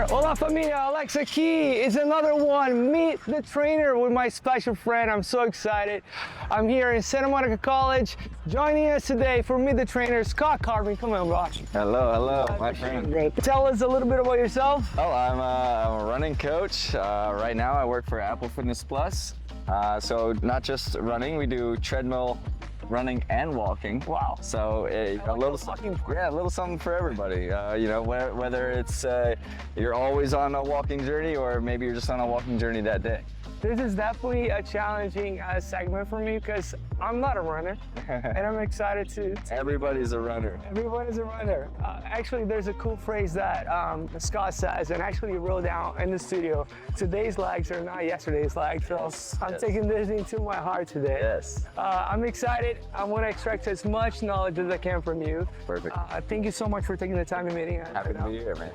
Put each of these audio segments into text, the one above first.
Hola familia, Alexa Key is another one. Meet the trainer with my special friend. I'm so excited. I'm here in Santa Monica College. Joining us today for Meet the Trainer, Scott Carvin. Come on, Ross. Hello, my friend. Great. Tell us a little bit about yourself. Oh, I'm a running coach. Right now I work for Apple Fitness Plus. So not just running, we do treadmill, running and walking. Wow. So a little something for everybody. You know, whether it's you're always on a walking journey or maybe you're just on a walking journey that day. This is definitely a challenging segment for me because I'm not a runner, and I'm excited to Everybody's a runner. Everyone is a runner. Actually, there's a cool phrase that Scott says, and actually wrote down in the studio. Today's legs are not yesterday's legs, so I'm taking this into my heart today. Yes. I'm excited. I want to extract as much knowledge as I can from you. Perfect. Thank you so much for taking the time to meeting us. Happy to be here, man.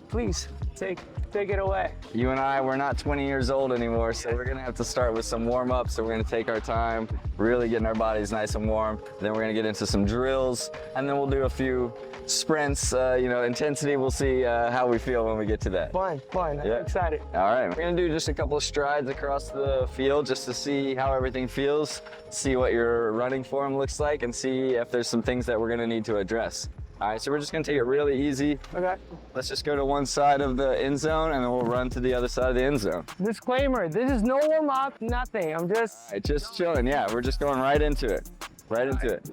Please, take it away. You and I, we're not 20 years old anymore, so we're gonna have to start with some warm-ups. So we're gonna take our time, really getting our bodies nice and warm. Then we're gonna get into some drills, and then we'll do a few sprints. You know, intensity. We'll see how we feel when we get to that. Fun. I'm excited. All right, we're gonna do just a couple of strides across the field just to see how everything feels, see what your running form looks like, and see if there's some things that we're gonna need to address. All right, so we're just gonna take it really easy. Okay. Let's just go to one side of the end zone and then we'll run to the other side of the end zone. Disclaimer, this is no warm up, nothing. I'm just... All right, just chilling, yeah. We're just going right into it. Right into it.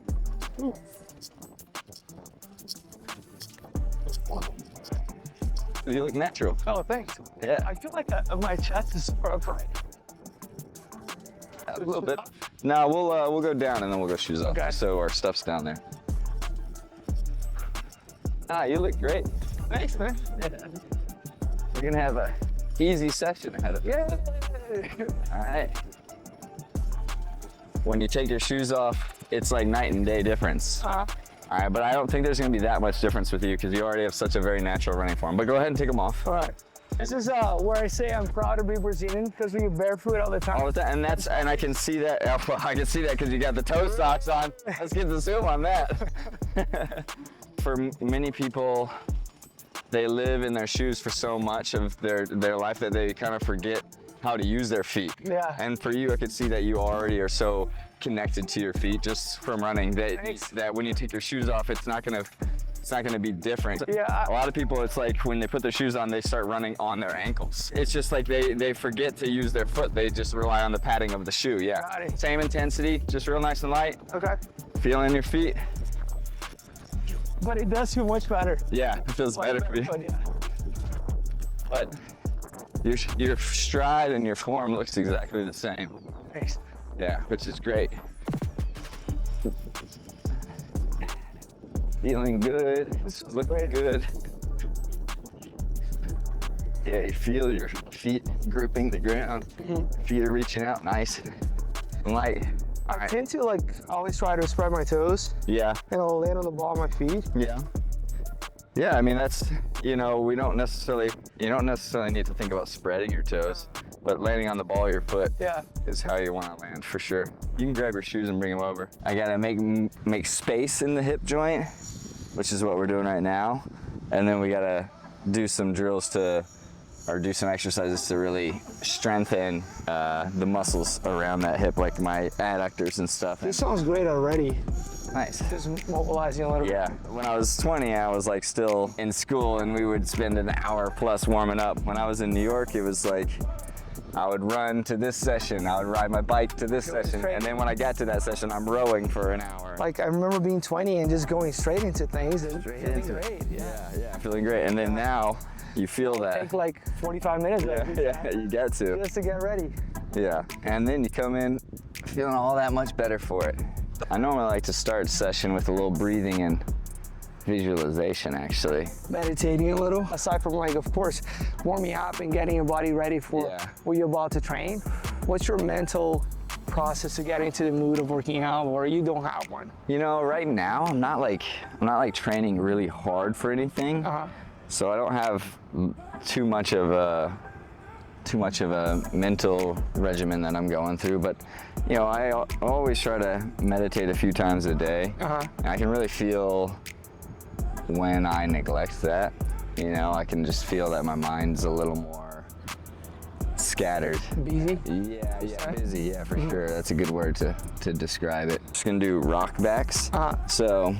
You look natural. Oh, thanks. Yeah. I feel like my chest is sore upright. A little bit. No, we'll go down and then we'll go shoes off. Okay. So our stuff's down there. Ah, you look great. Thanks, man. We're gonna have a easy session ahead of you. Yeah. All right. When you take your shoes off, it's like night and day difference. All right, but I don't think there's gonna be that much difference with you because you already have such a very natural running form. But go ahead and take them off. All right. This is where I say I'm proud to be Brazilian because we get barefoot all the time. All the time, and I can see that. I can see that because you got the toe socks on. Let's get the zoom on that. For many people, they live in their shoes for so much of their life that they kind of forget how to use their feet. Yeah. And for you, I could see that you already are so connected to your feet just from running that when you take your shoes off, it's not gonna be different. Yeah. A lot of people, it's like when they put their shoes on, they start running on their ankles. It's just like they forget to use their foot. They just rely on the padding of the shoe. Yeah. Got it. Same intensity, just real nice and light. Okay. Feeling your feet. But it does feel much better. Yeah, it feels better for you. Yeah. But your stride and your form looks exactly the same. Thanks. Yeah, which is great. Feeling good, looking good. Yeah, you feel your feet gripping the ground. Feet are reaching out nice and light. I tend to always try to spread my toes. Yeah. And I'll land on the ball of my feet. Yeah. Yeah, I mean, that's, you know, you don't necessarily need to think about spreading your toes, but landing on the ball of your foot is how you want to land for sure. You can grab your shoes and bring them over. I gotta make space in the hip joint, which is what we're doing right now. And then we gotta do some drills do some exercises to really strengthen the muscles around that hip, like my adductors and stuff. This sounds great already. Nice. Just mobilizing a little bit. Yeah, when I was 20, I was like still in school and we would spend an hour plus warming up. When I was in New York, it was like, I would run to this session, I would ride my bike to this session, and then when I got to that session, I'm rowing for an hour. Like I remember being 20 and just going straight into things and feeling great. Yeah, feeling great. And then now, you feel that. Take like 45 minutes. Yeah, you get to. Just to get ready. Yeah, and then you come in feeling all that much better for it. I normally like to start session with a little breathing and visualization, actually. Meditating a little. Aside from of course, warming up and getting your body ready for what you're about to train, what's your mental process to get into the mood of working out, or you don't have one? You know, right now, I'm not like training really hard for anything. So I don't have too much of a mental regimen that I'm going through, but you know, I always try to meditate a few times a day. And I can really feel when I neglect that. You know, I can just feel that my mind's a little more scattered. Busy? Yeah, busy, yeah, for sure. That's a good word to describe it. Just gonna do rock backs. So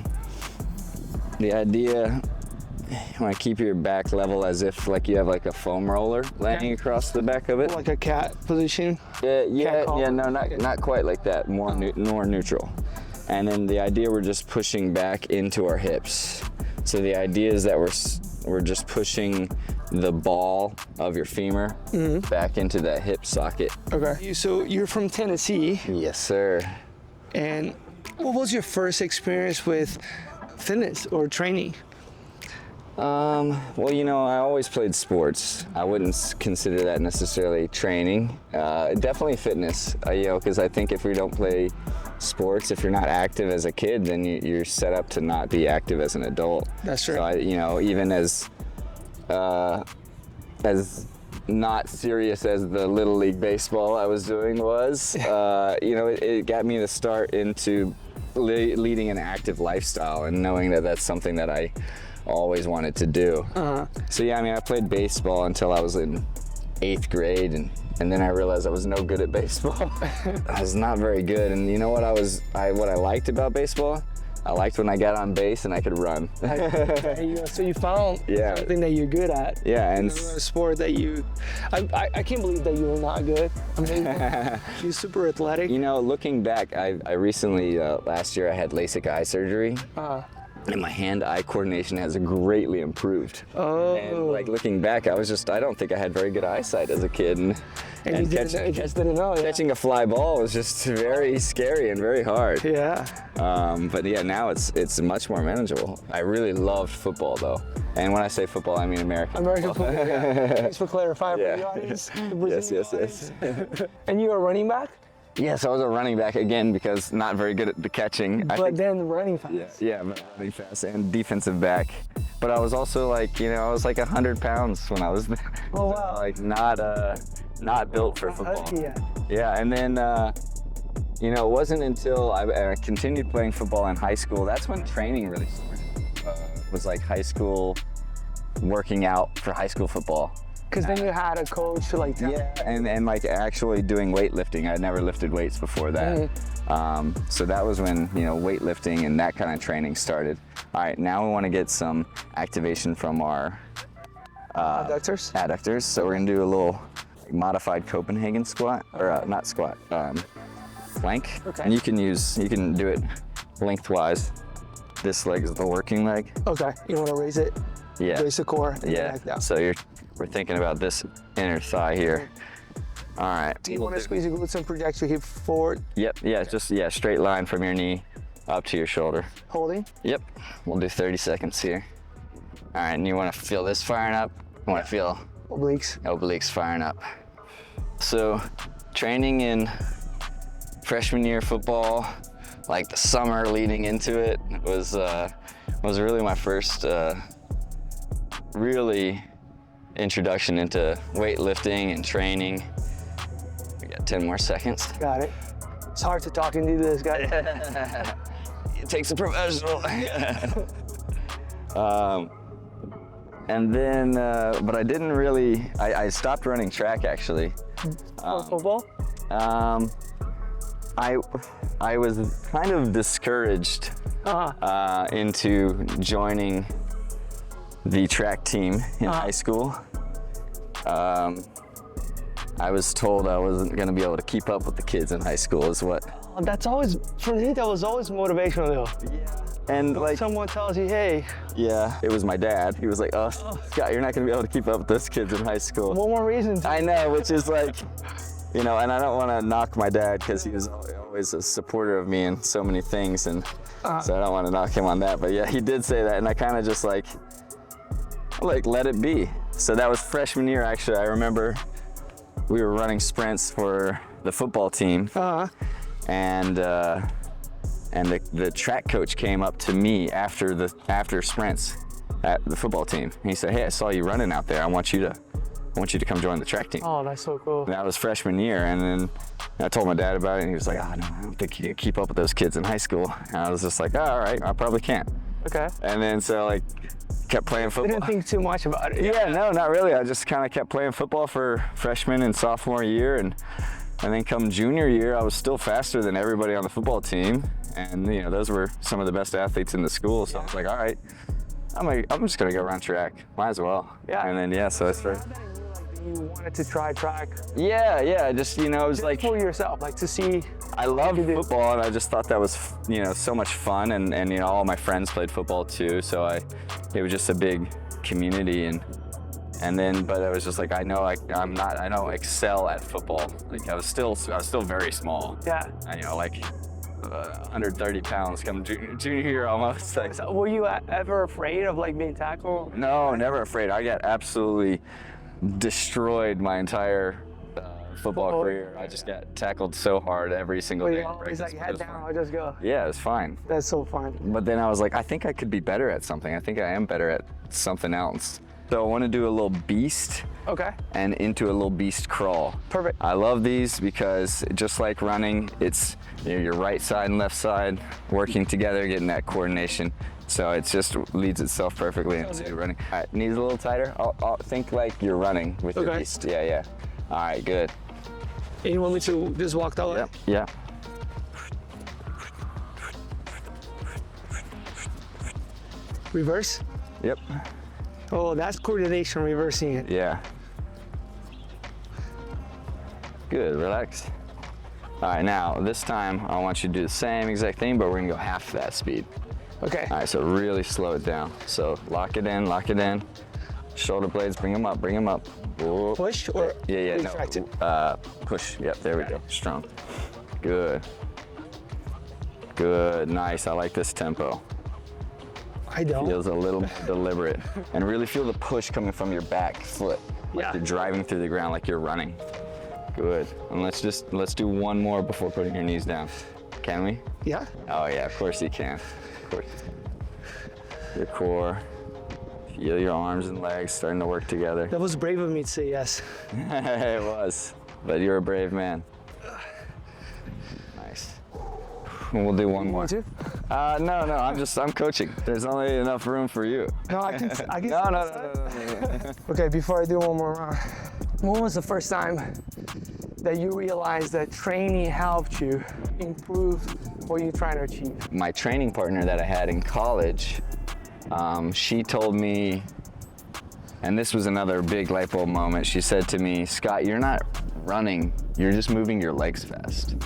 the idea, you wanna keep your back level as if like you have like a foam roller laying across the back of it. Like a cat position? No, not quite like that, more neutral. And then the idea, we're just pushing back into our hips. So the idea is that we're just pushing the ball of your femur back into that hip socket. Okay. So you're from Tennessee. Yes, sir. And what was your first experience with fitness or training? Well, you know, I always played sports. I wouldn't consider that necessarily training. Definitely fitness, you know, because I think if we don't play sports, if you're not active as a kid, then you're set up to not be active as an adult. That's true. So you know, even as not serious as the Little League baseball I was doing was, you know, it got me to start into leading an active lifestyle and knowing that that's something that I always wanted to do. So yeah, I mean, I played baseball until I was in 8th grade, and then I realized I was no good at baseball. I was not very good, and you know what what I liked about baseball? I liked when I got on base and I could run. So you found something that you're good at. Yeah, and a sport that I can't believe that you were not good. I mean, you're super athletic. You know, looking back, I recently, last year I had LASIK eye surgery. And my hand-eye coordination has greatly improved. And like looking back, I don't think I had very good eyesight as a kid. And just didn't know. Catching a fly ball was just very scary and very hard. Yeah. But yeah, now it's much more manageable. I really loved football though. And when I say football, I mean American football. Yeah. Thanks for clarifying for the audience. Yes. And you were a running back? Yes, I was a running back again because not very good at the catching. Then running fast. Yeah, running fast and defensive back. But I was also like, you know, I was like 100 pounds when I was there. Oh wow. Like not built for football. Yeah, and then you know, it wasn't until I continued playing football in high school. That's when training really started. Was like high school, working out for high school football. Because then you had a coach to like tell you. And like actually doing weightlifting. I'd never lifted weights before that. So that was when, you know, weightlifting and that kind of training started. All right, now we want to get some activation from our adductors. So we're gonna do a little modified Copenhagen squat, or not squat, plank. And you can do it lengthwise. This leg is the working leg. Okay, you want to raise it? Yeah. Raise the core. Yeah. So we're thinking about this inner thigh here. All right. Do you want to squeeze your glutes and project your hip forward? Yep. Yeah. Just straight line from your knee up to your shoulder. Holding? Yep. We'll do 30 seconds here. All right. And you want to feel this firing up? You want to feel obliques firing up. So training in freshman year football, like the summer leading into it, was really my first really introduction into weightlifting and training. We got 10 more seconds. Got it. It's hard to talk and do this, guys. It takes a professional. And then, but I didn't really, I stopped running track actually. For football? I was kind of discouraged into joining the track team in high school. I was told I wasn't going to be able to keep up with the kids in high school is what. That's always, for me, that was always motivational though. Yeah. And like someone tells you, hey. Yeah, it was my dad. He was like, oh, Scott, you're not going to be able to keep up with those kids in high school. One more reason. I know, which is like, you know, and I don't want to knock my dad because he was always a supporter of me in so many things, and so I don't want to knock him on that. But yeah, he did say that, and I kind of just like let it be. So that was freshman year, actually. I remember we were running sprints for the football team, and the track coach came up to me after sprints at the football team. And he said, "Hey, I saw you running out there. I want you to come join the track team." Oh, that's so cool. And that was freshman year, and then I told my dad about it, and he was like, "Oh no, I don't think you can keep up with those kids in high school." And I was just like, "Oh, all right, I probably can't." Okay. And then so like kept playing football. Didn't think too much about it. Yeah, no, not really. I just kind of kept playing football for freshman and sophomore year, and then come junior year, I was still faster than everybody on the football team, and you know those were some of the best athletes in the school. So I was like, all right, I'm just gonna go run track. Might as well. Yeah. And then yeah, so I started. You wanted to try track. Yeah, just you know, it was Just like for yourself, like to see. I loved football, and I just thought that was, you know, so much fun, and you know, all my friends played football too, so it was just a big community, and then, but I was just like, I know I don't excel at football. Like I was still very small. Yeah. And, you know, like 130 pounds come junior year almost. Like, So were you ever afraid of like being tackled? no, never afraid. I got absolutely destroyed my entire football career. I just got tackled so hard every single day. You always like head down, I'll just go. Yeah, it was fine. That's so fun. But then I was like, I think I could be better at something. I think I am better at something else. So I want to do a little beast Okay. and into a little beast crawl. Perfect. I love these because just like running, it's, you know, your right side and left side working together, getting that coordination. So it just leads itself perfectly into running. All right, knees a little tighter. I'll think like you're running with your beast. Yeah. All right, good. And you want me to just walk that way? Yeah. Reverse? Yep. Oh, that's coordination, reversing it. Yeah. Good, relax. All right, now this time I want you to do the same exact thing, but we're gonna go half that speed. Okay. All right, so really slow it down. So lock it in. Shoulder blades, bring them up. Whoa. Push or Yeah, retract it? no. Push, yep, there we go, strong. Good, nice, I like this tempo. I don't. Feels a little more deliberate. And really feel the push coming from your back foot. Like you're driving through the ground like you're running. Good, and let's do one more before putting your knees down. Can we? Yeah. Oh yeah, of course you can. Of course. Your core. Feel your arms and legs starting to work together. That was brave of me to say yes. It was, but you're a brave man. Nice. We'll do one more. You No, I'm coaching. There's only enough room for you. No, I can. No. Okay, before I do one more round, when was the first time that you realized that training helped you improve what you're trying to achieve? My training partner that I had in college, she told me, and this was another big light bulb moment, she said to me, Scott, you're not running, you're just moving your legs fast.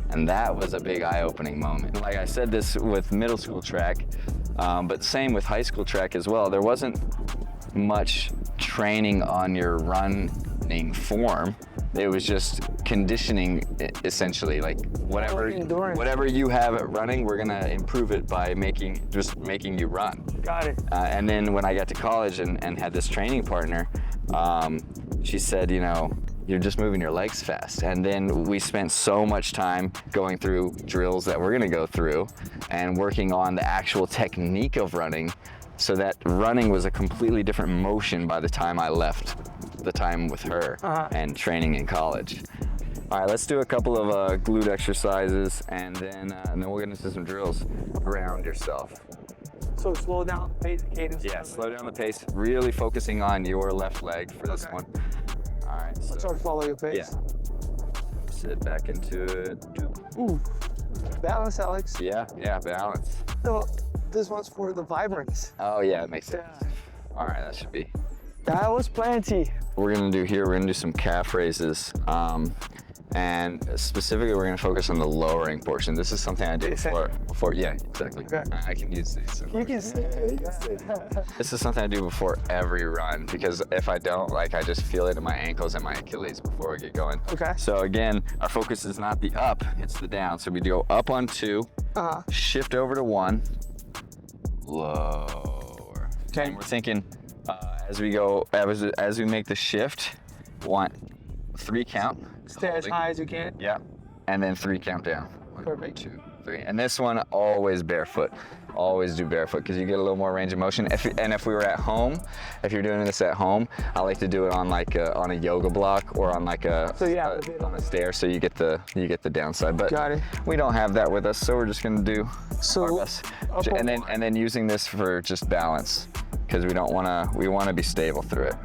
And that was a big eye-opening moment. Like I said this with middle school track, but same with high school track as well. There wasn't much training on your running form. It was just conditioning, essentially. Like whatever you have at running, we're gonna improve it by making you run. Got it. And then when I got to college and had this training partner, she said, you know, you're just moving your legs fast. And then we spent so much time going through drills that we're gonna go through and working on the actual technique of running, so that running was a completely different motion by the time I left the time with her and training in college. All right, let's do a couple of glute exercises, and then we'll get into some drills. Ground yourself. So slow down the pace, cadence. Yeah, slow down the pace. Really focusing on your left leg for this one. All right. So, Sort of follow your pace. Yeah. Sit back into it. Ooh, balance, Alex. Yeah, balance. So this one's for the vibrance. Oh yeah, it makes sense. All right, that should be. That was plenty. We're gonna do some calf raises. And specifically, we're gonna focus on the lowering portion. This is something I do before. Yeah, exactly. Okay. I can use these. You can see. This is something I do before every run, because if I don't, like, I just feel it in my ankles and my Achilles before we get going. Okay. So again, our focus is not the up, it's the down. So we go up on 2, shift over to 1, lower. Okay. And we're thinking, as we make the shift, want 3 count. Stay as high as you can. Yeah, and then 3 count down. 1, Perfect. 2, 3. And this one, always barefoot. always do barefoot because you get a little more range of motion. If we were at home, if you're doing this at home, I like to do it on like on a yoga block or on like on a stair, so you get the downside. But got it. We don't have that with us, so we're just gonna do our best. And then using this for just balance because we want to be stable through it.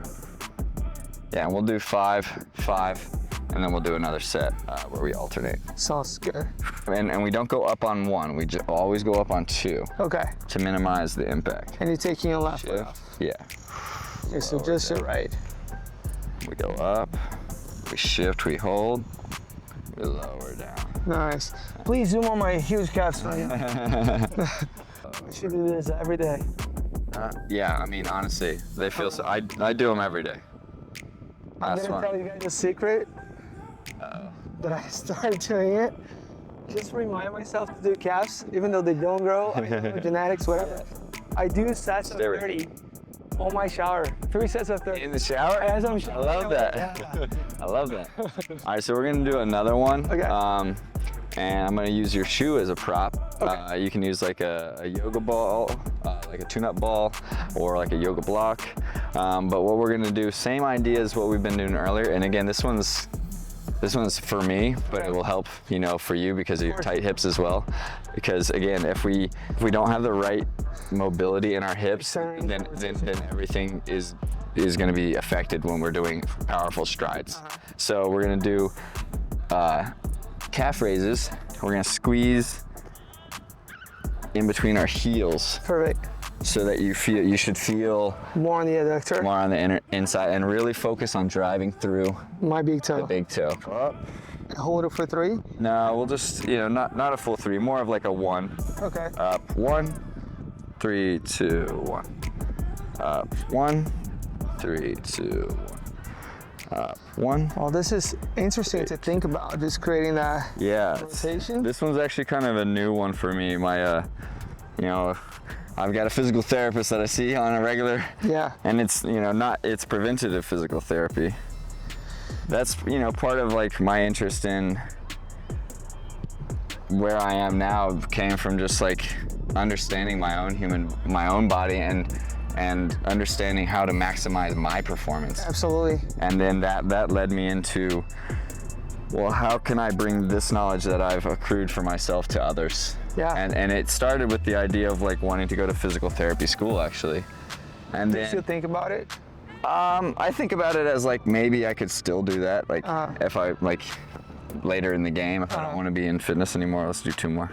Yeah, and we'll do 5, 5. And then we'll do another set where we alternate. Sounds good. And we don't go up on 1. We always go up on 2. Okay. To minimize the impact. And you're taking a left foot off. Yeah. Okay, so just your right. We go up, we shift, we hold, we lower down. Nice. Please zoom on my huge calves right now. I should do this every day. Yeah, I mean, honestly, they feel so. I do them every day. I'm gonna tell you guys a secret. That I started doing it. Just remind myself to do calves, even though they don't grow. I know genetics, whatever. I do sets of 30 on my shower. 3 sets of 30. In the shower? As I'm showering. I love that. Yeah. I love that. All right, so we're gonna do another one. Okay. And I'm gonna use your shoe as a prop. Okay. You can use like a yoga ball, like a tune-up ball, or like a yoga block. But what we're gonna do, same idea as what we've been doing earlier. And again, this one's for me, but it will help, you know, for you because of your tight hips as well. Because again, if we don't have the right mobility in our hips, then everything is going to be affected when we're doing powerful strides. So we're going to do calf raises. We're going to squeeze in between our heels. Perfect. So that you should feel more on the adductor. More on the inside, and really focus on driving through my big toe. The big toe. Up. Hold it for 3? No, we'll just, you know, not a full 3, more of like a 1. Okay. Up, 1, 3, 2, 1. Up, 1, 3, 2, 1. Up, 1. Well, this is interesting to think about, just creating that rotation. This one's actually kind of a new one for me. My, you know, I've got a physical therapist that I see on a regular. Yeah. And it's, you know, it's preventative physical therapy. That's, you know, part of like my interest in where I am now came from just like understanding my own body and understanding how to maximize my performance. Absolutely. And then that led me into, well, how can I bring this knowledge that I've accrued for myself to others? Yeah. And it started with the idea of like wanting to go to physical therapy school actually. And do you still think about it? I think about it as like maybe I could still do that. Like if I like later in the game, if I don't want to be in fitness anymore, let's do 2 more.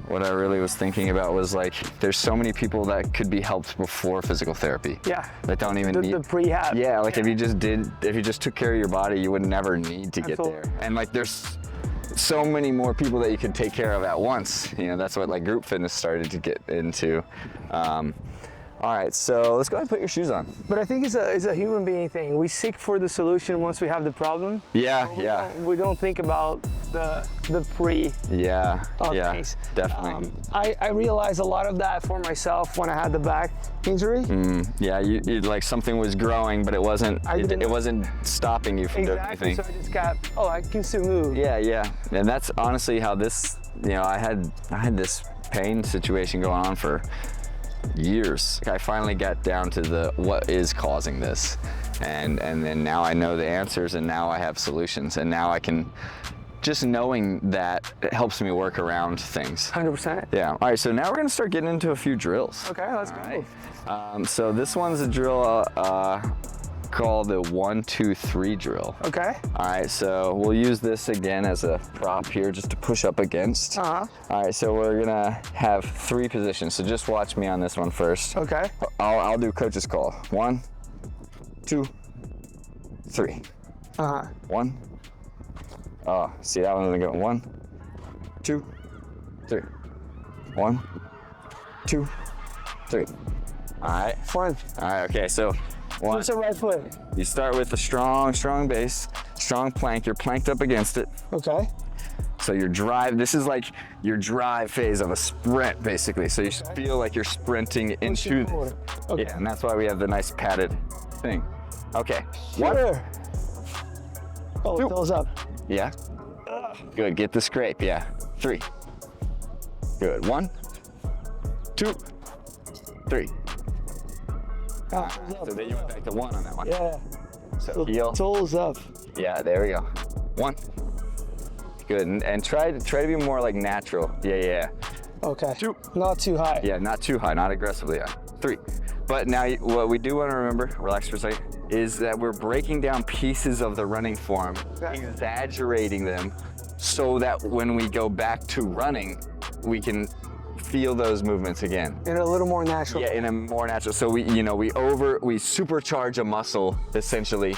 What I really was thinking about was like, there's so many people that could be helped before physical therapy. Yeah. That don't even need the prehab. Yeah, like if you just took care of your body, you would never need to get there. And like there's so many more people that you could take care of at once. You know, that's what like group fitness started to get into. All right, so let's go ahead and put your shoes on. But I think it's a human being thing. We seek for the solution once we have the problem. Yeah, We don't think about the pre. Yeah, Case. Definitely. I realized a lot of that for myself when I had the back injury. Yeah, you like something was growing, but it wasn't stopping you from doing anything. So I just got, I can still move. Yeah, and that's honestly how this, you know, I had this pain situation going on for years. I finally got down to what is causing this, and then now I know the answers, and now I have solutions, and now I can, just knowing that, it helps me work around things. 100%. Yeah. All right, so now we're gonna start getting into a few drills. Okay, let's go. Right. So this one's a drill called the 1, 2, 3 drill. Okay. All right, so we'll use this again as a prop here just to push up against. All right, so we're gonna have 3 positions, so just watch me on this one first. Okay. I'll do coach's call. 1, 2, 3. 1. Oh, see, that one's gonna go 1, 2, 3. 1, 2, 3. All right. Fun. All right, okay, so What's the right foot? You start with a strong base, strong plank. You're planked up against it. Okay. So your drive, this is like your drive phase of a sprint, basically. So you should feel like you're sprinting into this. Okay. Yeah, and that's why we have the nice padded thing. Okay. Sure. Oh, toes up. Yeah. Good. Get the scrape. Yeah. 3. Good. 1, 2, 3. Ah, So then you went back to 1 on that one. yeah. So heel. Toes up. Yeah, there we go. 1. Good, and try to be more like natural. Yeah. Okay. 2. Not too high. Yeah, not too high, not aggressively high. 3. But now what we do want to remember, relax for a second, is that we're breaking down pieces of the running form, exaggerating them, so that when we go back to running, we can feel those movements again. In a little more natural. Yeah, in a more natural. So we supercharge a muscle essentially,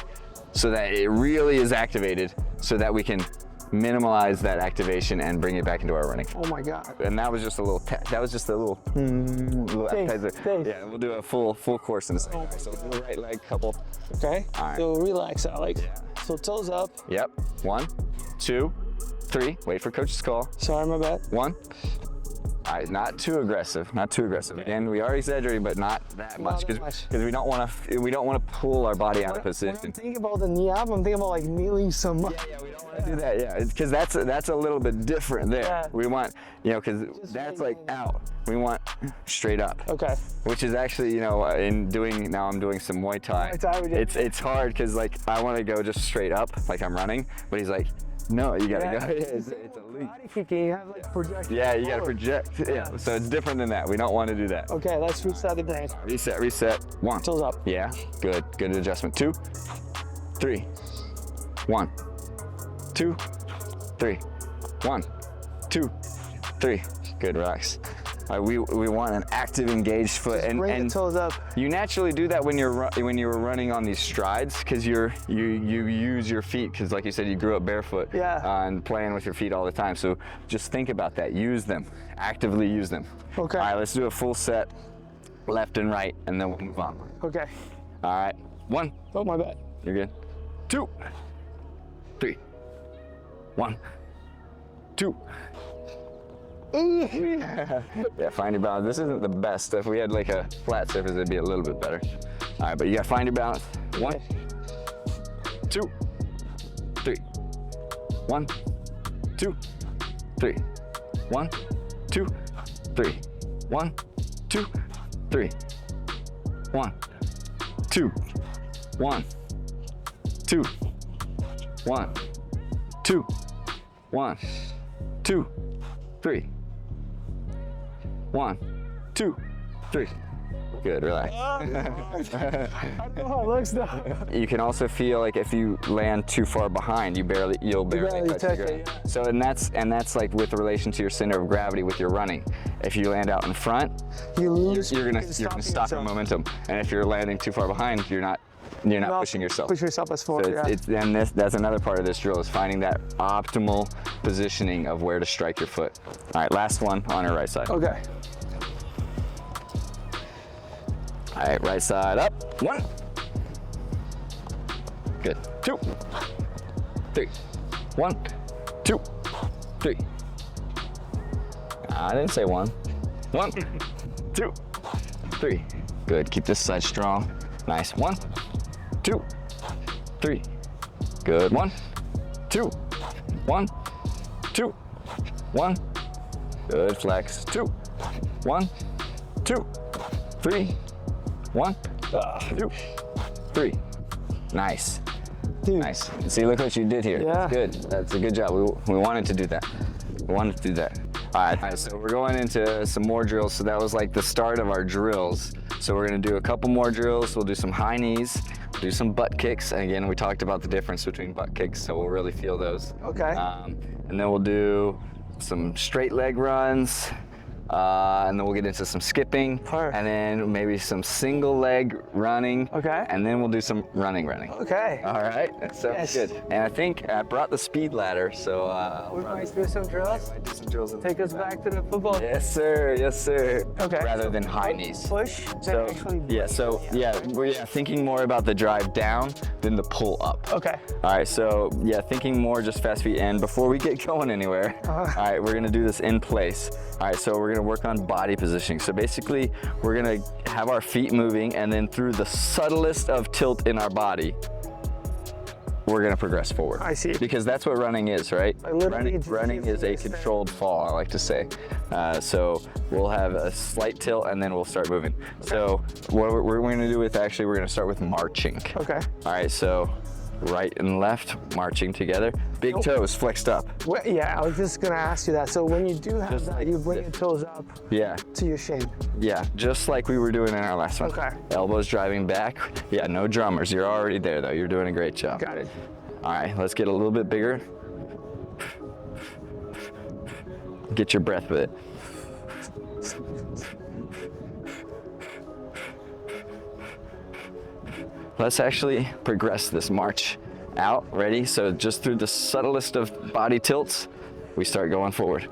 so that it really is activated, so that we can minimize that activation and bring it back into our running. Oh my God. And that was just a little. Little appetizer. Yeah, we'll do a full course in a second. So we'll do a right leg couple. Okay. All right. So relax out, like. Yeah. So toes up. Yep. 1, 2, 3. Wait for coach's call. Sorry, my bad. 1. All right, not too aggressive, not too aggressive. Again, we are exaggerating, but not that much, because we don't want to pull our body out of position. When I'm thinking about the knee up, I'm thinking about like kneeling so much. Yeah, we don't want to do that. Yeah, because that's a little bit different there. Yeah. We want, because that's like out. We want straight up. Okay. Which is actually, now I'm doing some Muay Thai. It's hard because like I want to go just straight up, like I'm running, but he's like, no, you gotta go. It's a leap. Body kicking, you have like projection. Yeah, you gotta project. Yeah, so it's different than that. We don't want to do that. Okay, let's reset the brain. Reset. 1. Toes up. Yeah, good adjustment. 2, 3, 1, 2, 3, 1, 2, 3. Good, relax. We want an active, engaged foot, and bring the toes up. You naturally do that when you're running on these strides, because you use your feet, because like you said, you grew up barefoot. Yeah. And playing with your feet all the time. So just think about that. Use them. Actively use them. Okay. All right, let's do a full set, left and right, and then we'll move on. Okay. All right. 1. Oh, my bad. You're good. 2, 3, 1, 2. Yeah, find your balance. This isn't the best. If we had like a flat surface, it'd be a little bit better. All right, but you gotta find your balance. 1, 2, 3. 1, 2, 3. 1, 2, 3. 1, 2, 3. 1, 2, 1, 2, 1, 2, 1, 2, 3. 1, 2, 3. Good, relax. I know how it looks now. You can also feel like if you land too far behind, you'll barely touch the ground. Yeah. So and that's like with relation to your center of gravity with your running. If you land out in front, you're gonna stop your momentum. And if you're landing too far behind, you're not pushing yourself. Push yourself as far. So and that's another part of this drill, is finding that optimal positioning of where to strike your foot. All right, last one on our right side. Okay. All right, right side up. 1. Good. 2, 3. 1, 2, 3. I didn't say 1. 1, 2, 3. Good. Keep this side strong. Nice. 1, 2, 3. Good. 1, 2, 1, 2, 1. Good. Flex. 2, 1, 2, 3. 1, 2, 3. Nice. Dude. Nice. See, look what you did here. Yeah. Good. That's a good job. We wanted to do that. All right, so we're going into some more drills. So that was like the start of our drills. So we're gonna do a couple more drills. We'll do some high knees, do some butt kicks. And again, we talked about the difference between butt kicks, so we'll really feel those. Okay. And then we'll do some straight leg runs. And then we'll get into some skipping, and then maybe some single leg running. Okay. And then we'll do some running. Okay. All right. Sounds good. And I think I brought the speed ladder, so we might do some drills. do some drills. Take us back to the football. Yes, sir. Yes, sir. Okay. Rather than high knees. Push. So we're thinking more about the drive down than the pull up. Okay. All right. So thinking more just fast feet. And before we get going anywhere, all right, we're gonna do this in place. All right. So we're gonna work on body positioning. So basically, we're gonna have our feet moving, and then through the subtlest of tilt in our body, we're gonna progress forward. I see. Because that's what running is, right? Running is a controlled fall, I like to say. So we'll have a slight tilt and then we'll start moving. So what we're gonna do with, actually, we're gonna start with marching. Okay. All right, so right and left, marching together. Big toes flexed up. Well, yeah, I was just gonna ask you that. So when you do have Just that, like you bring this. your toes up Yeah. to your shape. Yeah, just like we were doing in our last one. Okay. Elbows driving back. Yeah, no drummers. You're already there though. You're doing a great job. Got it. All right, let's get a little bit bigger. Get your breath with it. Let's actually progress this march out. Ready? So just through the subtlest of body tilts, we start going forward.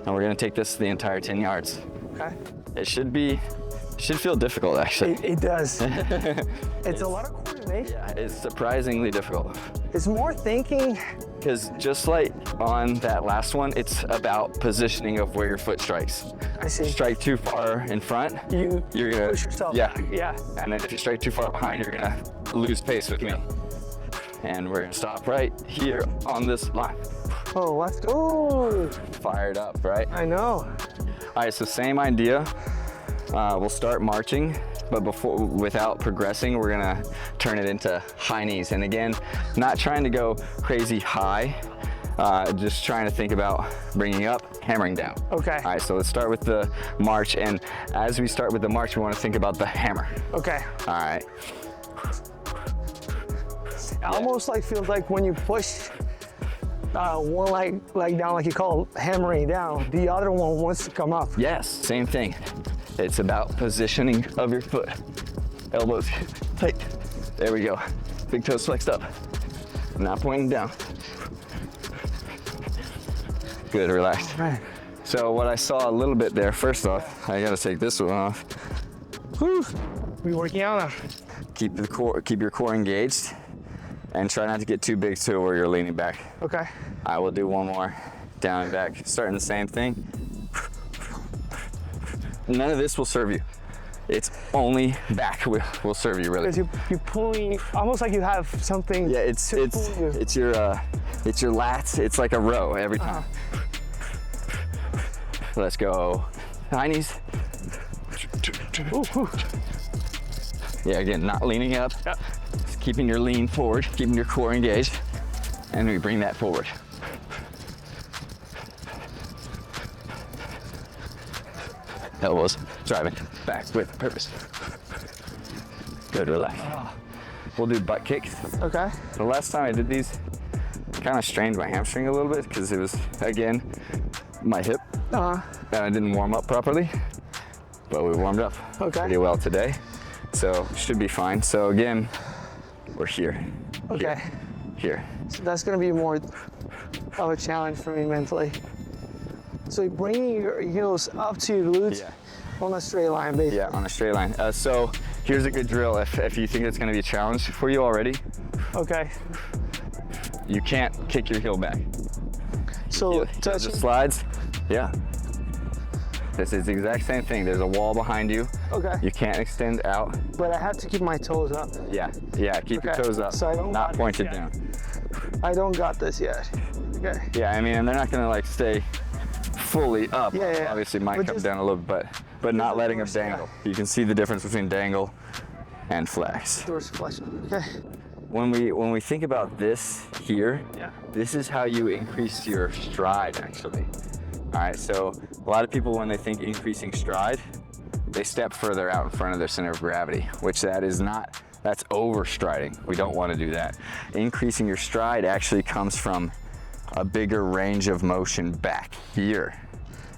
And we're gonna take this the entire 10 yards. Okay. It should feel difficult actually. It does. It's a lot of coordination. Yeah, it's surprisingly difficult. It's more thinking. Because just like on that last one, it's about positioning of where your foot strikes. I see. Strike too far in front, you're gonna push yourself yeah, back. Yeah. And then if you strike too far behind, you're gonna lose pace with me. And we're gonna stop right here on this line. Oh, let's go. Fired up, right? I know. All right, so same idea. We'll start marching, but without progressing, we're gonna turn it into high knees. And again, not trying to go crazy high, just trying to think about bringing up, hammering down. Okay. All right, so let's start with the march. And as we start with the march, we wanna think about the hammer. Okay. All right. It almost like feels like when you push one leg down, like you call hammering down, the other one wants to come up. Yes, same thing. It's about positioning of your foot. Elbows tight. There we go. Big toes flexed up. Not pointing down. Good, relax. Right. So what I saw a little bit there, first off, I gotta take this one off. Whew. We working out now. Keep your core engaged and try not to get too big to where you're leaning back. Okay. I will do one more, down and back. Starting the same thing. None of this will serve you. It's only back will serve you, really. Because you're pulling, almost like you have something. Yeah, it's your lats. It's like a row every time. Let's go. High knees. Ooh, ooh. Yeah, again, not leaning up. Yep. Just keeping your lean forward, keeping your core engaged, and we bring that forward. Elbows driving back with purpose. Good, relax. We'll do butt kicks. Okay. The last time I did these, kind of strained my hamstring a little bit because it was, again, my hip, and I didn't warm up properly, but we warmed up pretty well today, so should be fine. So again, we're here. Okay. Here. So that's gonna be more of a challenge for me mentally. So you're bringing your heels up to your glutes on a straight line, basically. Yeah, on a straight line. So here's a good drill if you think it's gonna be a challenge for you already. Okay. You can't kick your heel back. So Touch the slides. Yeah. This is the exact same thing. There's a wall behind you. Okay. You can't extend out. But I have to keep my toes up. Yeah, keep your toes up, So I don't not got pointed this yet. down. I don't got this yet. Okay. Yeah, I mean, and they're not gonna like stay fully up. Yeah. Obviously, might But come just- down a little bit, but not letting them dorsal, dangle. You can see the difference between dangle and flex. Dorsiflexion. Okay. When we think about this here, Yeah. this is how you increase your stride, actually. All right, so a lot of people, when they think increasing stride, they step further out in front of their center of gravity, which that's overstriding. We don't want to do that. Increasing your stride actually comes from a bigger range of motion back here.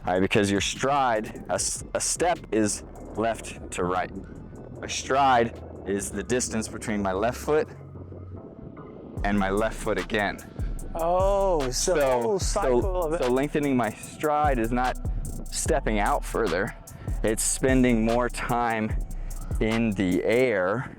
All right, because your stride, a step is left to right. A stride is the distance between my left foot and my left foot again. Oh, so the whole cycle of it. So lengthening my stride is not stepping out further. It's spending more time in the air,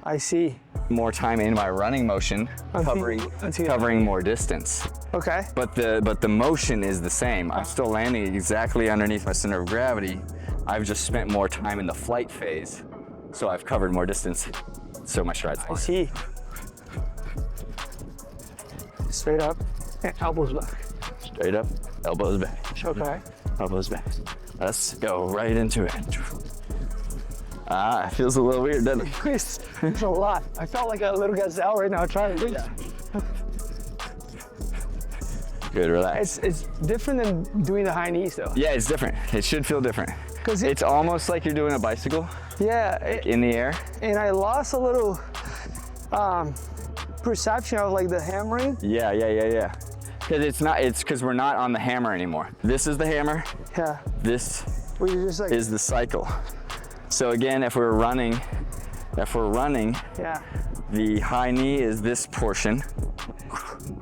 I see. more time in my running motion, covering more distance. Okay. But the motion is the same. I'm still landing exactly underneath my center of gravity. I've just spent more time in the flight phase, so I've covered more distance. So my stride's I longer. see. Straight up and elbows back. Straight up, elbows back. Okay. Elbows back. Let's go right into it. Ah, it feels a little weird, doesn't it? It's a lot. I felt like a little gazelle right now trying to do that. Good, relax. It's different than doing the high knees though. Yeah, it's different. It should feel different. Cause it's almost like you're doing a bicycle. Yeah. In the air. And I lost a little perception of like the hammering. Yeah. It's because we're not on the hammer anymore. This is the hammer. Yeah. This just like, is the cycle. So again, if we're running, yeah, the high knee is this portion.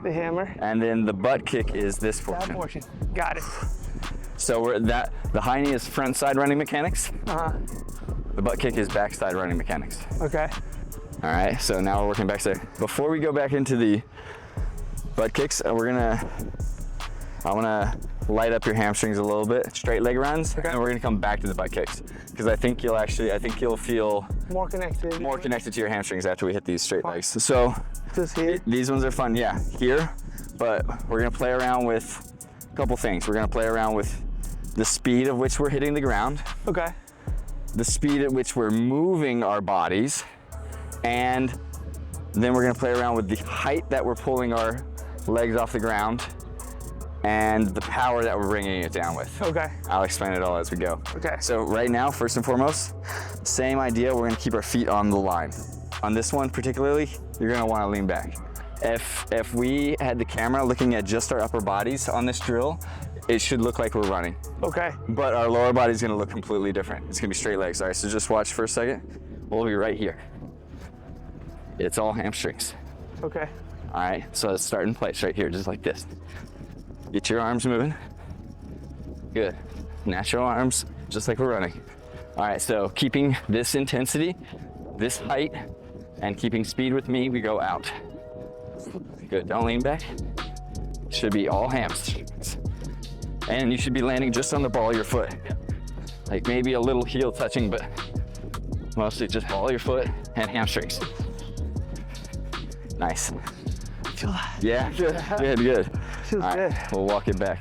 The hammer. And then the butt kick is this portion. That portion. Got it. So the high knee is front side running mechanics. The butt kick is backside running mechanics. Okay. All right, so now we're working backside. Before we go back into the butt kicks, I want to light up your hamstrings a little bit. Straight leg runs, okay. And we're gonna come back to the butt kicks because I think you'll feel more connected to your hamstrings after we hit these straight legs. So just here. These ones are fun, yeah, here, but we're gonna play around with a couple things. We're gonna play around with the speed of which we're hitting the ground. Okay. The speed at which we're moving our bodies, and then we're gonna play around with the height that we're pulling our legs off the ground and the power that we're bringing it down with. Okay. I'll explain it all as we go. Okay. So right now, first and foremost, same idea, we're gonna keep our feet on the line. On this one particularly, you're gonna wanna lean back. If we had the camera looking at just our upper bodies on this drill, it should look like we're running. Okay. But our lower body's gonna look completely different. It's gonna be straight legs. All right, so just watch for a second. We'll be right here. It's all hamstrings. Okay. All right, so let's start in place right here, just like this. Get your arms moving. Good. Natural arms, just like we're running. All right, so keeping this intensity, this height, and keeping speed with me, we go out. Good, don't lean back. Should be all hamstrings. And you should be landing just on the ball of your foot. Like maybe a little heel touching, but mostly just ball of your foot and hamstrings. Nice. Feel that. Yeah, good. Feels all right, good. We'll walk it back.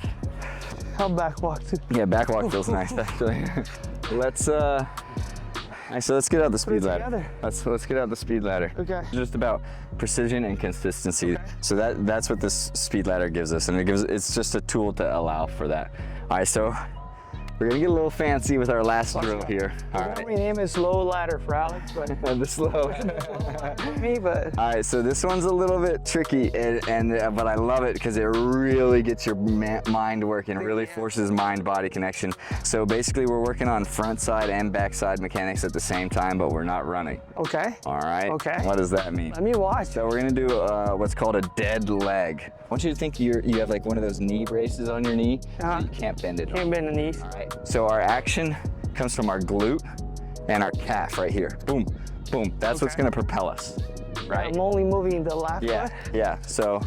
I'll back walk too. Yeah, back walk feels nice actually. Let's get out the speed ladder. Let's get out the speed ladder. Okay. Just about precision and consistency. Okay. So that's what this speed ladder gives us, and it's just a tool to allow for that. All right, so we're gonna get a little fancy with our last drill here. All right. My name is Slow Ladder for Alex, but The slow. me, but All right, so this one's a little bit tricky, but I love it because it really gets your mind working, really forces mind-body connection. So basically we're working on front side and back side mechanics at the same time, but we're not running. okay. All right? Okay. What does that mean? Let me watch. So we're gonna do what's called a dead leg. I want you to think you have like one of those knee braces on your knee, so you can't bend it. Can't bend the knees. All right. So our action comes from our glute and our calf right here. Boom, boom. That's what's gonna propel us, right? I'm only moving the left Yeah, foot. yeah. So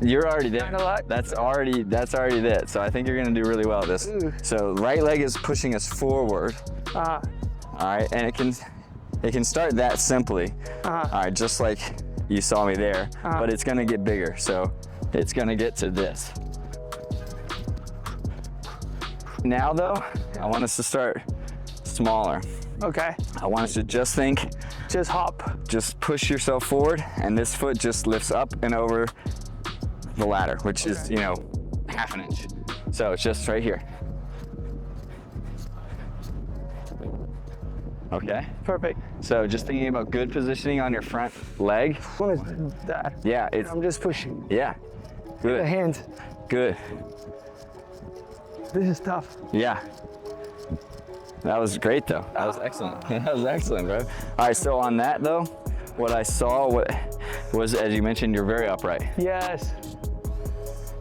you're already there. Kinda like- That's already it. So I think you're gonna do really well at this. Ooh. So right leg is pushing us forward. All right, and it can start that simply. All right, just like you saw me there, but it's gonna get bigger. So it's gonna get to this. Now though, I want us to start smaller. Okay. I want us to just think, Just hop. just push yourself forward, and this foot just lifts up and over the ladder, which is, half an inch. So it's just right here. Okay? Perfect. So just thinking about good positioning on your front leg. What is that? Yeah, it's, I'm just pushing. yeah. The Good, hand. good. This is tough. Yeah. That was great though. That was excellent. That was excellent, bro. All right, so on that though, what I saw was, as you mentioned, you're very upright. Yes.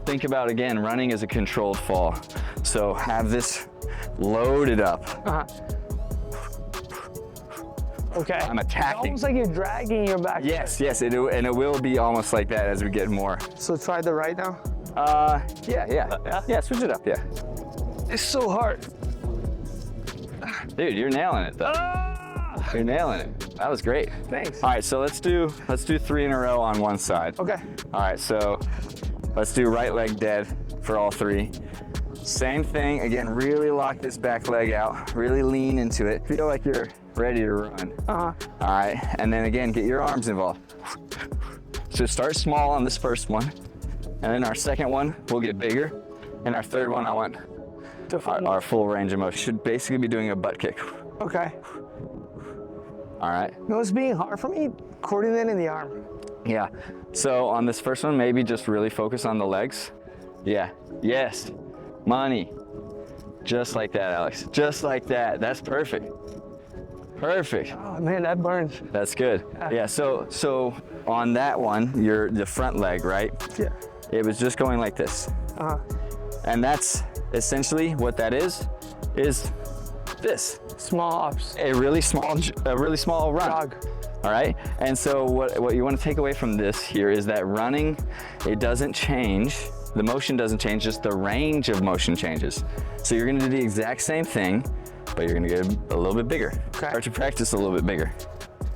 Think about, again, running is a controlled fall. So have this loaded up. Okay. I'm attacking. It's almost like you're dragging your back. Yes, and it will be almost like that as we get more. So try the right now. Yeah, switch it up, yeah. It's so hard. Dude, you're nailing it though. You're nailing it. That was great. Thanks. All right, so let's do 3 in a row on one side. Okay. All right, so let's do right leg dead for all 3. Same thing, again, really lock this back leg out, really lean into it. Feel like you're ready to run. All right, and then again, get your arms involved. So start small on this first one, and then our second one will get bigger, and our third one I want our full range of motion. Should basically be doing a butt kick. Okay. All right. You know what's being hard for me? Coordinating the arm. Yeah, so on this first one, maybe just really focus on the legs. Yeah, yes, money. Just like that, Alex, just like that. That's perfect. Perfect. Oh man, that burns. That's good. Yeah, so on that one, the front leg, right? Yeah. It was just going like this. And that's essentially what that is this. Small hops. A really small run. Jog. All right, and so what you want to take away from this here is that running, it doesn't change, the motion doesn't change, just the range of motion changes. So you're gonna do the exact same thing, but you're gonna get a little bit bigger. Okay. Start to practice a little bit bigger.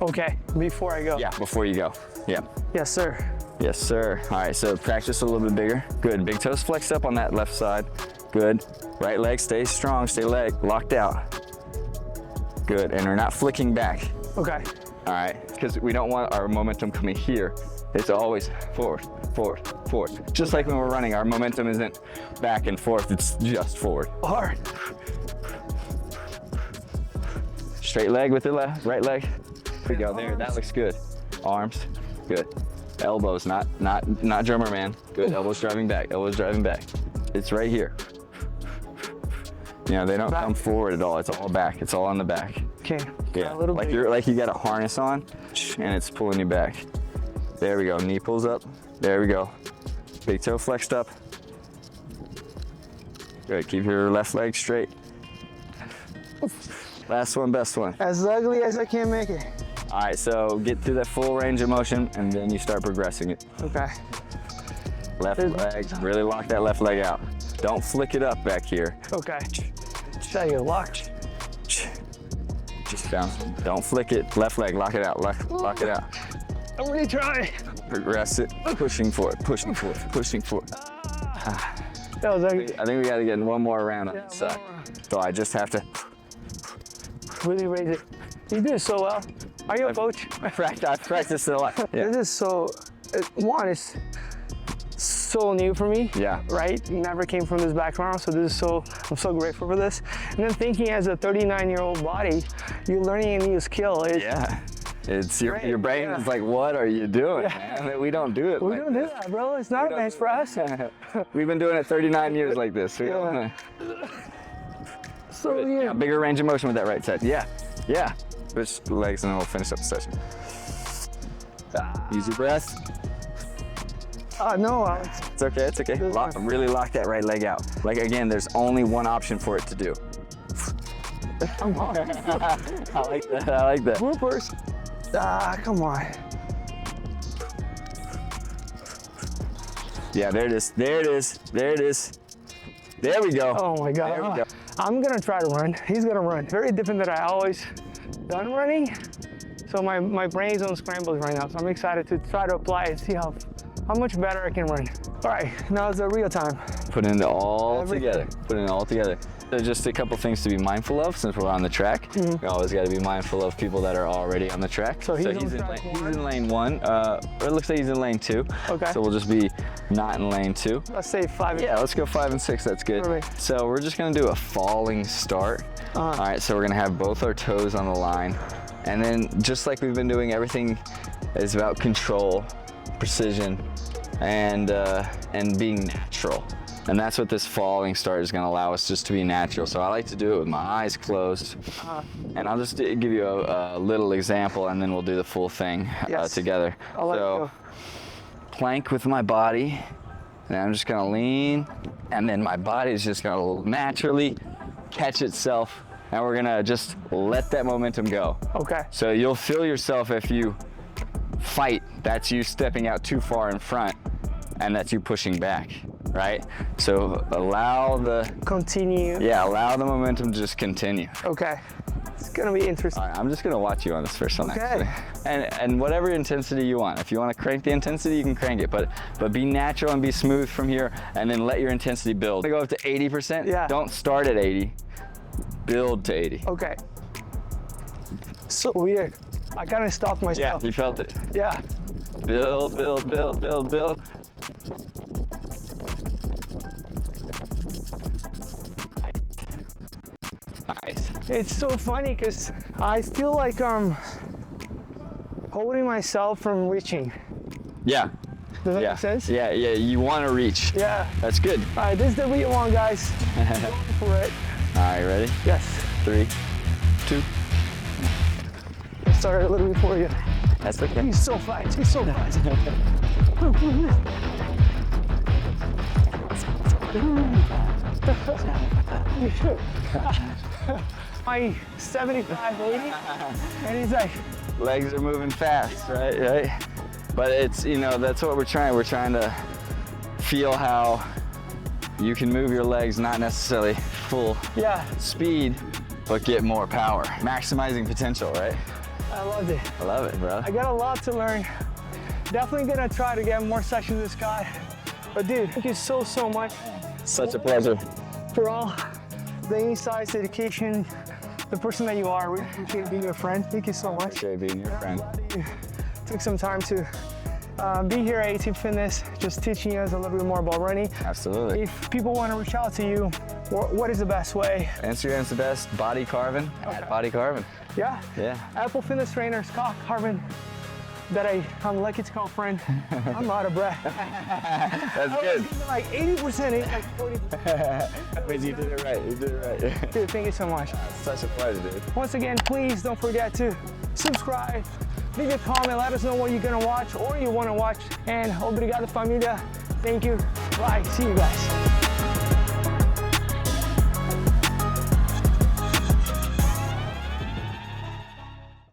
Okay, before I go. Yeah, before you go. Yeah. Yes, sir. Yes, sir. All right, so practice a little bit bigger. Good, big toes flexed up on that left side. Good, right leg, stay strong, stay locked out. Good, and we're not flicking back. Okay. All right, because we don't want our momentum coming here. It's always forward, forward, forward. Just like when we're running, our momentum isn't back and forth, it's just forward. Hard. Straight leg with the right leg. There we go, there, that looks good. Arms, good. Elbows, not drummer man. Good, elbows driving back, elbows driving back. It's right here. You know, they don't come forward at all, it's all back, it's all on the back. Okay. Yeah, a little like bit. you got a harness on, and it's pulling you back. There we go. Knee pulls up. There we go. Big toe flexed up. Good. Keep your left leg straight. Last one, best one. As ugly as I can make it. All right. So get to that full range of motion, and then you start progressing it. Okay. Left leg. Really lock that left leg out. Don't flick it up back here. Okay. Tell you lock. Just down. Don't flick it. Left leg. Lock it out. Lock it out. I'm really trying. Progress it. Pushing forward. Pushing forward. Pushing forward. That was ugly. I think we got to get one more round on this side. So I just have to really raise it. You did so well. Are you a coach? I practiced it a lot. Yeah. This is so. It's so new for me. Yeah. Right? Never came from this background, so this is I'm so grateful for this. And then thinking as a 39-year-old body, you're learning a new skill. Yeah. It's your brain is like, what are you doing, man? We don't do it. We don't do that, bro. It's not meant for us. We've been doing it 39 years like this. So yeah. Bigger range of motion with that right side. Yeah. Yeah. Switch legs and then we'll finish up the session. Use your breath. No, Alex. It's okay, it's okay. Really lock that right leg out. Like again, there's only one option for it to do. Come on. I like that, I like that. Groupers. Come on. Yeah, there it is, there it is, there it is. There we go. Oh my God. There we go. I'm gonna try to run. He's gonna run. Very different than I always done running. So my brain's on scrambles right now. So I'm excited to try to apply and see how much better I can run. All right, now it's the real time. Put it all together. Put it all together. So just a couple things to be mindful of since we're on the track. We always got to be mindful of people that are already on the track. So he's in lane 1. It looks like he's in lane 2. Okay. So we'll just be not in lane 2. Let's say 5. Yeah, let's go 5 and 6. That's good. Perfect. So we're just gonna do a falling start. All right. So we're gonna have both our toes on the line, and then just like we've been doing, everything is about control, precision, and being natural. And that's what this falling start is going to allow us just to be natural. So I like to do it with my eyes closed. And I'll just give you a little example, and then we'll do the full thing together. So plank with my body, and I'm just going to lean, and then my body is just going to naturally catch itself, and we're going to just let that momentum go. Okay. So you'll feel yourself if you fight, that's you stepping out too far in front, and that's you pushing back. Right? So allow the continue. Yeah, allow the momentum to just continue. Okay. Let's gonna be interesting. All right, I'm just gonna watch you on this first one, Okay. actually. And whatever intensity you want. If you want to crank the intensity, you can crank it, but be natural and be smooth from here, and then let your intensity build. Go up to 80%. Yeah. Don't start at 80. Build to 80. Okay. So weird. I gotta stop Yeah, myself. you felt it. Yeah. Build, build, build, build, build. Nice. It's so funny because I feel like I'm holding myself from reaching. Yeah. Does that Yeah. make sense? Yeah, yeah, you want to reach. Yeah. That's good. All right, this is the real one, guys. Go for it. All right, ready? Yes. 3, 2. I started a little before you. That's okay. He's so fast. He's so fast. My 75, 80, and he's like, Legs are moving fast, right? But it's, you know, that's what we're trying. We're trying to feel how you can move your legs, not necessarily full yeah, speed, but get more power. Maximizing potential, right? I loved it. I love it, bro. I got a lot to learn. Definitely gonna try to get more sessions with Scott. But dude, thank you so much Such a pleasure. for all the insights, dedication, the person that you are. We appreciate being your friend. Thank you so much. Great being your friend. You took some time to be here at AT Fitness, just teaching us a little bit more about running. Absolutely. If people want to reach out to you, what is the best way? Instagram's the best. Body Carvin. At Body Carvin. Yeah? Yeah. Apple Fitness trainer, Scott Carvin, that I'm lucky to call friend. I'm out of breath. That's good. Like 80%, it's like 40%. But you did it right. You did it right. Dude, thank you so much. Such a pleasure, dude. Once again, please don't forget to subscribe, leave a comment, let us know what you're gonna watch or you wanna watch. And obrigado, família. Thank you. Bye. See you guys.